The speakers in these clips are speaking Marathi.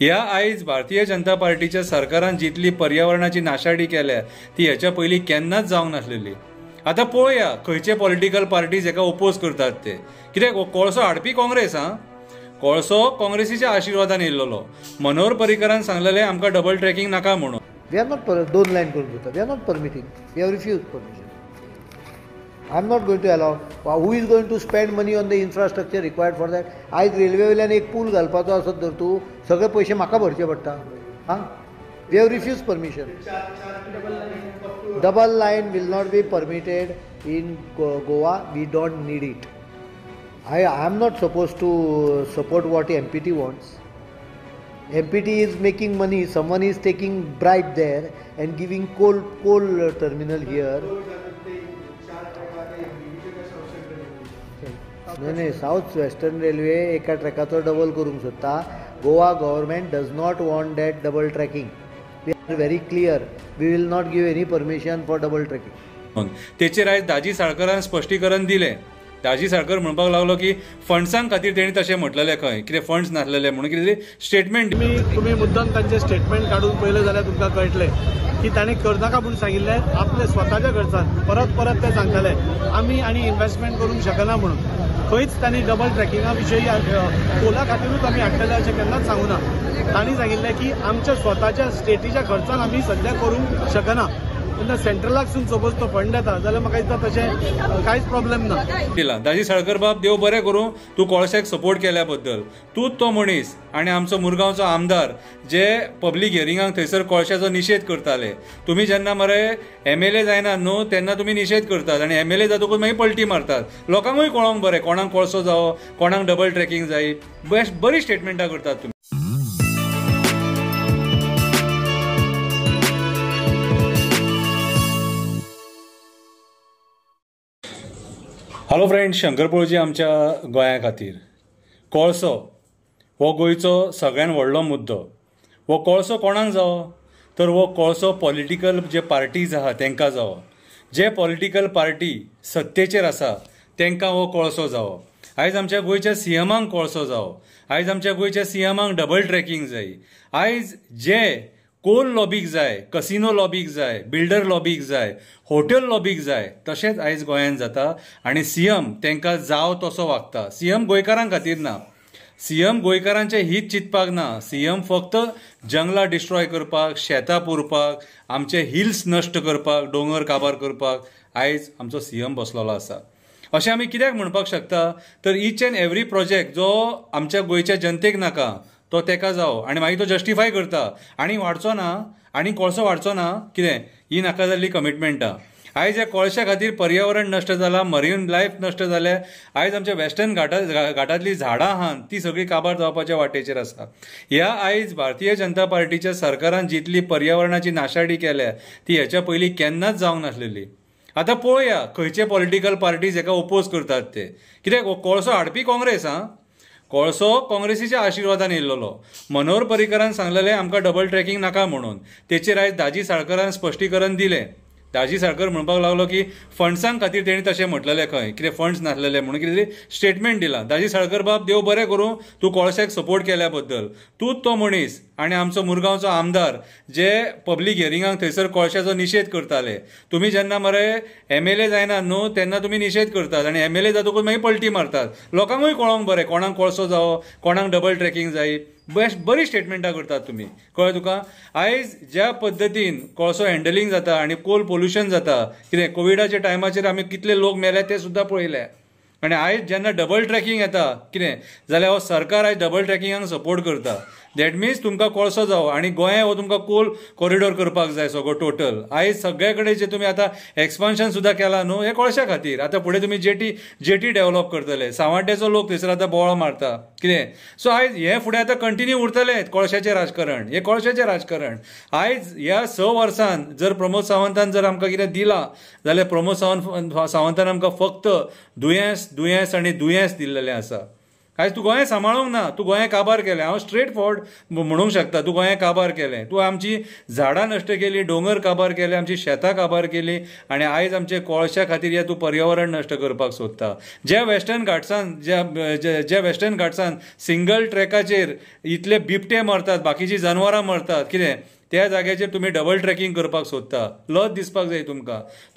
ह्या आयज भारतीय जनता पार्टीच्या सरकारान जितली पर्यावरणाची नाशाडी केल्या ती हेच्या पयलीं केन्नाच जावंक नासलेली। आता पळोवया खंयचे पॉलिटिकल पार्टीज हेका ओपोज करतात ते। कित्याक कोळसो हाडपी काँग्रेस कोळसो काँग्रेसीच्या आशिर्वादान येयल्लो। मनोहर पर्रीकरान सांगलेले आमकां डबल ट्रॅकिंग नाका म्हणून। वी आर नॉट दोन लाईन करून दिता, we are not permitting, we have refuse permission. I am not going to allow. Who is going to spend money on the infrastructure required for that? आयज रेल्वे वयल्यान एक पूल घालपाचो आसत तर तूं सगळे पयशे म्हाका भरचे पडटा। We have refuse permission. Double line will not be permitted in Goa. We don't need it. I am not supposed to support what MPT wants. MPT is making money. Someone is taking bribe there and giving coal terminal here. No, South Western Railway एका ट्रॅकाचो डबल करूंक सोदता। Goa government does not want that double tracking. We are very clear. We will not give any permission for double tracking. तेचेर आयज दाजी साळकरान स्पश्टीकरण दिलें। दाजी साळकर म्हणपाक लागलो की फंड्सां खातीर तेणी तशें म्हटलेलें खंय, कितें फंड्स नासलेले म्हणून कितें स्टेटमेंट। तुम्ही मुद्दाम तांचे स्टेटमेंट काढून पळयलें जाल्यार तुमकां कळटलें की ताणें करनाका म्हणून सांगिल्लें आपले स्वताच्या खर्चान परत ते सांगताले आमी आनी इन्व्हेस्टमेंट करूंक शकना म्हणून। खंयच तांणी डबल ट्रॅकिंगा विशयी कोला खातीरूच आमी हाडटले अशें केन्नाच सांगूं ना। तांणी सांगिल्लें की आमच्या स्वताच्या स्टेटीच्या खर्चान आमी सध्या करूंक शकना। तेन्ना सेंट्रलाकसून सपोज तो फंड येता जाल्यार म्हाका दिसता तशें कांयच प्रॉब्लेम ना। दिला दाजी साळकर बाब, देव बरें करूं तूं कोळशाक सपोर्ट केल्या बद्दल। तूंच तो मनीस आनी आमचो मुरगांवचो आमदार जे पब्लीक हियरिंगाक थंयसर कोळशाचो निशेध करताले। तुम्ही जेन्ना मरे MLA जायना न्हू तेन्ना तुम्ही निशेध करतात आनी MLA जातकूच मागीर पलटी मारतात। लोकांकूय कळोंक बरें कोणाक कोळसो जावो, कोणाक डबल ट्रॅकिंग जायी। बरी स्टेटमेंटां करतात तुम्ही। हॅलो फ्रेंड्स, शंकर पळोवची आमच्या गोंया खातीर कोळसो हो गोंयचो सगळ्यान व्हडलो मुद्दो। हो कोळसो कोणाक जावो तर हो कोळसो पॉलिटिकल जे पार्टीज आहा तांकां जावो। जे पॉलिटिकल पार्टी सत्तेचेर आसा तांकां हो कोळसो जावो। आयज आमच्या गोंयच्या CMाक कोळसो जावो। आयज आमच्या गोंयच्या CMाक डबल ट्रॅकिंग जाय। आयज जे कोल लॉबीक जाय, कसिनो लॉबीक जाय, बिल्डर लॉबीक जाय, हॉटेल लॉबीक जाय, तशेंच आयज गोंयांत जाता आनी CM तांकां जाव तसो वागता। CM गोंयकारां खातीर ना, CM गोंयकारांचें हित चिंतपाक ना। CM फक्त जंगलां डिस्ट्रॉय करपाक, शेतां पुरपाक, आमचे हिल्स नश्ट करपाक, दोंगर काबार करपाक आयज आमचो CM बसलेलो आसा। अशें आमी कित्याक म्हणपाक शकता तर ईच एंड एवरी प्रोजेक्ट जो आमच्या गोंयच्या जनतेक नाका तो तेका जावो आनी मागीर तो जस्टिफाय करता आनी वाडचो ना आनी कोळसो वाडचो ना। कितें ही नाका जाल्ली कमिटमेंटां। आयज ह्या कोळशा खातीर पर्यावरण नश्ट जालां, मरीन लायफ नश्ट जालें। आयज आमच्या वेस्टर्न घाटांतली झाडां आहात ती सगळी काबार जावपाच्या वाटेचेर आसा। ह्या आयज भारतीय जनता पार्टीच्या सरकारान जितली पर्यावरणाची नाशाडी केल्या ती हेच्या पयलीं केन्नाच जावंक नासलेली। आता पळोवया खंयचे पॉलिटिकल पार्टीज हेका ओपोज करतात ते। कित्याक कोळसो हाडपी काँग्रेस कोळसो काँग्रेसीच्या आशिर्वादान येयल्लो। मनोहर पर्रीकरान सांगलेले आमकां डबल ट्रॅकिंग नाका म्हणून। तेचेर आयज दाजी साळकरान स्पश्टीकरण दिलें। दाजी साळकर म्हणपाक लागलो की फंड्सां खातीर तेणी तशें म्हटलेलें खंय, कितें फंड्स नासलेले म्हणून कितें स्टेटमेंट दिलां। दाजी साळकर बाब, देव बरें करूं तूं कोळशाक सपोर्ट केल्या बद्दल। तूंच तो मनीस आनी आमचो मुरगांवचो आमदार जे पब्लीक हियरिंगाक थंयसर कोळशाचो निशेध करताले। तुम्ही जेन्ना मरे MLA जायना न्हू तेन्ना तुम्ही निशेध करतात आनी MLA जातकूच मागीर पलटी मारतात। लोकांकूय कळोंक बरें कोणाक कोळसो जावो, कोणाक डबल ट्रॅकिंग जायी। बरी स्टेटमेंटां करतात तुम्ही। कळ्ळें तुका? आयज ज्या पद्दतीन कोळसो हँडलिंग जाता आनी कोल पोल्युशन जाता, कितें कोविडाच्या टायमाचेर आमी कितले लोक मेले ते सुद्दां पळयले। आनी आयज जेन्ना डबल ट्रॅकिंग येता कितें जाल्यार हो सरकार आयज डबल ट्रॅकिंगाक सपोर्ट करता। दॅट मिन्स तुमकां कोळसो जावो आनी गोंया हो तुमकां कोल कॉरिडॉर करपाक जाय सगळो टोटल। आयज सगळे कडेन जे तुमी आतां एक्सपान्शन सुद्दां केलां न्हू हे कोळशा खातीर। आतां फुडें तुमी जेटी डेव्हलप करतले। सावड्डेचो लोक थंयसर आतां बोवाळ मारता कितें। सो आयज हे फुडें आतां कंटिन्यू उरतलें कोळशाचें राजकारण, हे कोळशाचें राजकारण। आयज ह्या 6 वर्सांत जर प्रमोद सावंतान जर आमकां कितें दिलां जाल्यार प्रमोद सावंतान आमकां फक्त दुयेंस आनी दुयेंस दिल्लेलें आसा। आयज तूं गोंय सांबाळूंक ना, तूं गोंय काबार केलें. हांव स्ट्रेट फॉरवर्ड म्हणूंक शकता, तूं गोंय काबार केलें. तूं आमची झाडां नश्ट केली, दोंगर काबार केले, आमची शेतां काबार केली आनी आयज आमचे कोळशा खातीर तूं पर्यावरण नश्ट करपाक सोदता. जे वेस्टर्न घाट्सान सिंगल ट्रॅकाचेर इतले बिबटे मरतात, बाकीची जनावरां मरतात, कितें त्या जाग्याचेर तुमी डबल ट्रॅकिंग करपाक सोदता. लज दिसपाक जाय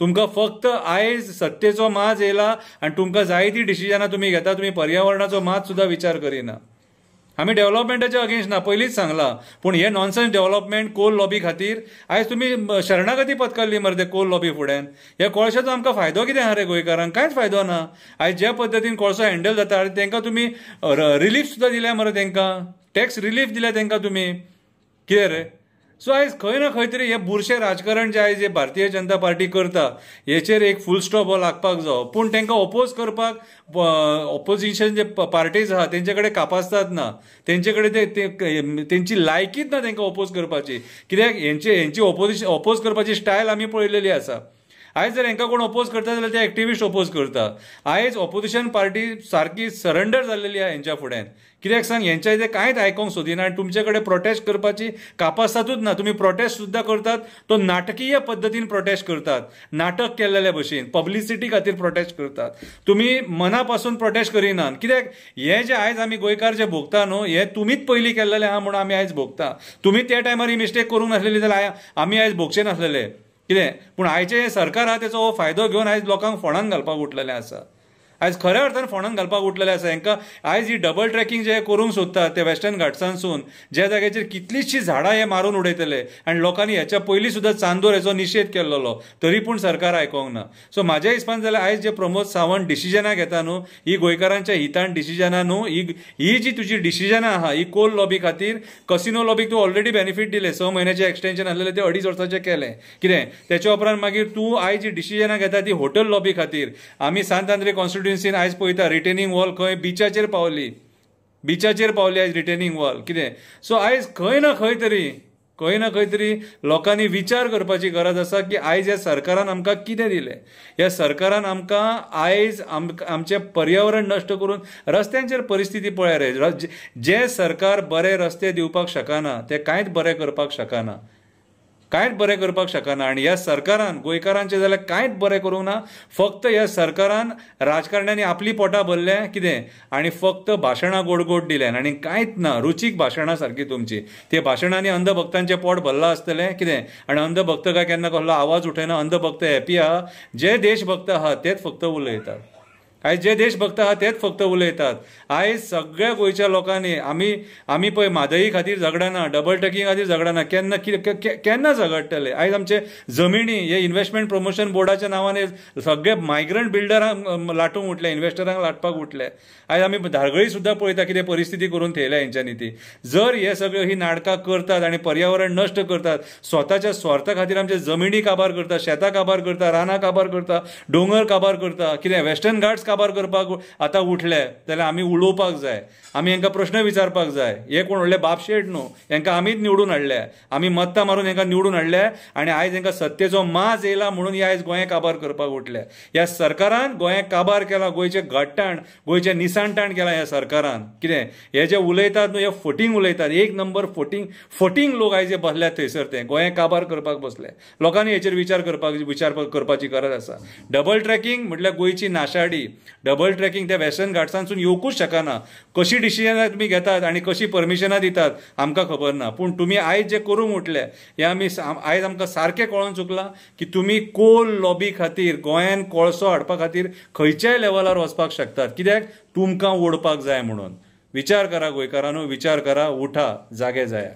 तुमकां फक्त आयज सत्तेचो माज येयला आनी तुमकां जाय ती डिसिजनां तुमी घेता, तुमी पर्यावरणाचो मात सुद्दां विचार करिना. आमी डेव्हलपमेंटाच्या अगेन्स्ट ना, पयलींच सांगलां, पूण हे नॉनसेन्स डेव्हलपमेंट कोल लॉबी खातीर आयज तुमी शरणागती पत्करली मरे ते कोल लॉबी फुड्यान. ह्या कोळशाचो आमकां फायदो कितें आहा रे गोंयकारांक? कांयच फायदो ना. आयज ज्या पद्दतीन कोळसो हँडल जाता तांकां तुमी रिलीफ सुद्दां दिल्या मरे, तांकां टॅक्स रिलीफ दिल्या तांकां तुमी, कितें रे? सो आयज खंय ना खंय तरी हे बुरशें राजकारण जे आयज भारतीय जनता पार्टी करता हेचेर एक फूल स्टॉप हो लागपाक जायो. पूण तांकां ओपोज करपाक ऑपोजिशन जे पार्टीज आहा तेंचे कडेन कापासतात ना, तेंचे कडेन तेंची लायकीच ना तांकां ओपोज करपाची. कित्याक हेंची ओपोज करपाची स्टायल आमी पळयलेली आसा. आयज जर हांकां कोण ओपोज करता जाल्यार ते एक्टिविस्ट ओपोज करता. आयज ऑपोजिशन पार्टी सारकी सरेंडर जाल्लेली आहा हेंच्या फुड्यान. कित्याक सांग, हेंच्या इथे कांयच आयकोंक सोदिना आनी तुमचे कडेन प्रोटेस्ट करपाची कापासातूच ना. तुमी प्रोटेस्ट सुद्दां करतात तो नाटकीय पद्दतीन प्रोटेस्ट करतात, नाटक केल्लेल्या भशेन, पब्लिसिटी खातीर प्रोटेस्ट करतात. तुमी मना पासून प्रोटेस्ट करिनात. कित्याक हे जे आयज आमी गोंयकार जे भोगता न्हू, हे तुमीच पयलीं केल्लेले आहा म्हणून आमी आयज भोगता. तुमी त्या टायमार ही मिस्टेक करूंक नासलेली जाल्यार आमी आयज भोगचे नासलेले, कितें. पूण आयचे हे सरकार आहा तेचो हो फायदो घेवन आयज लोकांक फोंडान घालपाक उठलेलें आसा. आयज खऱ्या अर्थान फोंडान घालपाक उठलेले आसा. हांकां आयज ही डबल ट्रॅकिंग जे करूंक सोदतात ते वेस्टर्न घाट्सानसून, ज्या जाग्याचेर कितलीशीं झाडां हे मारून उडयतले आनी लोकांनी हेच्या पयलीं सुद्दां चांदोर हेचो निशेध केल्लो, तरी पूण सरकार आयकोंक ना. सो म्हाज्या हिसपान जाल्यार आयज जे प्रमोद सावंत डिसिजनां घेता न्हू, ही गोंयकारांच्या हितान डिसिजनां न्हू, ही जी तुजी डिसिजनां आहा ही कोल लॉबी खातीर. कसिनो लॉबीक तूं ऑलरेडी बेनिफीट दिले, 6 म्हयन्याचें एक्सटेन्शन आसलेलें ते 2.5 वर्साचें केलें, कितें. त्याच्या उपरांत मागीर तूं आयज जी डिसिजनां घेता ती होटल लॉबी खातीर. आमी सांत आंद्रे कॉन्स्टिट्युएन्सीन आयज पळयता रिटेनिंग वॉल खंय बिचाचेर पावली आयज रिटेनिंग वॉल, कितें. सो आयज खंय ना खंय तरी लोकांनी विचार करपाची गरज आसा की आयज ह्या सरकारान आमकां कितें दिलें. ह्या सरकारान आमकां आयज आमचें पर्यावरण नश्ट करून रस्त्यांचेर परिस्थिती पळय रे. जे सरकार बरे रस्ते दिवपाक शकना ते कांयच बरें करपाक शकना. आनी ह्या सरकारान गोंयकारांचे जाल्यार कांयच बरें करूंक ना. फक्त ह्या सरकारान राजकारण्यांनी आपली पोटां भरल्या, कितें, आनी फक्त भाशणां गोड दिल्या आनी कांयच ना. रुचीक भाशणां सारकी तुमची. ते भाशणांनी अंधभक्तांचें पोट भरलां आसतलें, कितें. आनी अंधभक्त काय केन्ना कसलो आवाज उठयना. अंधभक्त हॅपी आहा. जे देशभक्त आहा तेच फक्त उलयतात. आयज जे देशभक्त आहा तेच फक्त उलयतात. आयज सगळ्या गोंयच्या लोकांनी आमी पळय म्हादई खातीर झगडना, डबल ट्रॅकिंग खातीर झगडना, केन्ना झगडटले. आयज आमचे जमिनी हे इन्व्हेस्टमेंट प्रमोशन बोर्डाच्या नांवान सगळे मायग्रंट बिल्डरांक लाटूंक उठले, इन्व्हेस्टरांक लाटपाक उठले. आयज आमी धारगळी सुद्दां पळयता कितें परिस्थिती करून थेयल्या हेंच्यांनी ती. जर हे सगळ्यो ही नाटकां करतात आनी पर्यावरण नश्ट करतात, स्वताच्या स्वार्था खातीर आमचे जमिनी काबार करता, शेतां काबार करता, रानां काबार करता, दोंगर काबार करता, कितें वेस्टर्न घाट्स काबार करपाक आतां उठले जाल्यार आमी उलोवपाक जाय. आमी हांकां प्रश्न विचारपाक जाय. हे कोण व्हडले बापशेट न्हू, हांकां आमीच निवडून हाडल्या, आमी मत्तां मारून हांकां निवडून हाडल्या आनी आयज हांकां सत्तेचो माज येयला म्हणून हे आयज गोंय काबार करपाक उठल्या. ह्या सरकारान गोंय काबार केला, गोंयचें घट्टाण, गोंयचें निसाणटाण केलां ह्या सरकारान, कितें. हे जे उलयतात न्हू हे फटींग उलयतात. एक नंबर फटींग लोक आयज जे बसल्यात थंयसर ते गोंय काबार करपाक बसले. लोकांनी हेचेर विचार करपाची गरज आसा. डबल ट्रॅकिंग म्हटल्यार गोंयची नाशाडी. डबल ट्रॅकिंग त्या वेस्टर्न घाट्सानसून येवंकूच शकना. कशी डिसिजनां तुमी घेतात आनी कशी परमिशनां दितात आमकां खबर ना. पूण तुमी आयज जे करूंक उठले हे आयज आमकां सारकें कळोन चुकलां की तुमी कोल लॉबी खातीर गोंयान कोळसो हाडपा खातीर खंयच्याय लेवलार वचपाक शकतात. कित्याक तुमकां ओडपाक जाय म्हणून. विचार करा गोंयकारांनो, विचार करा, उठा, जागे जाया.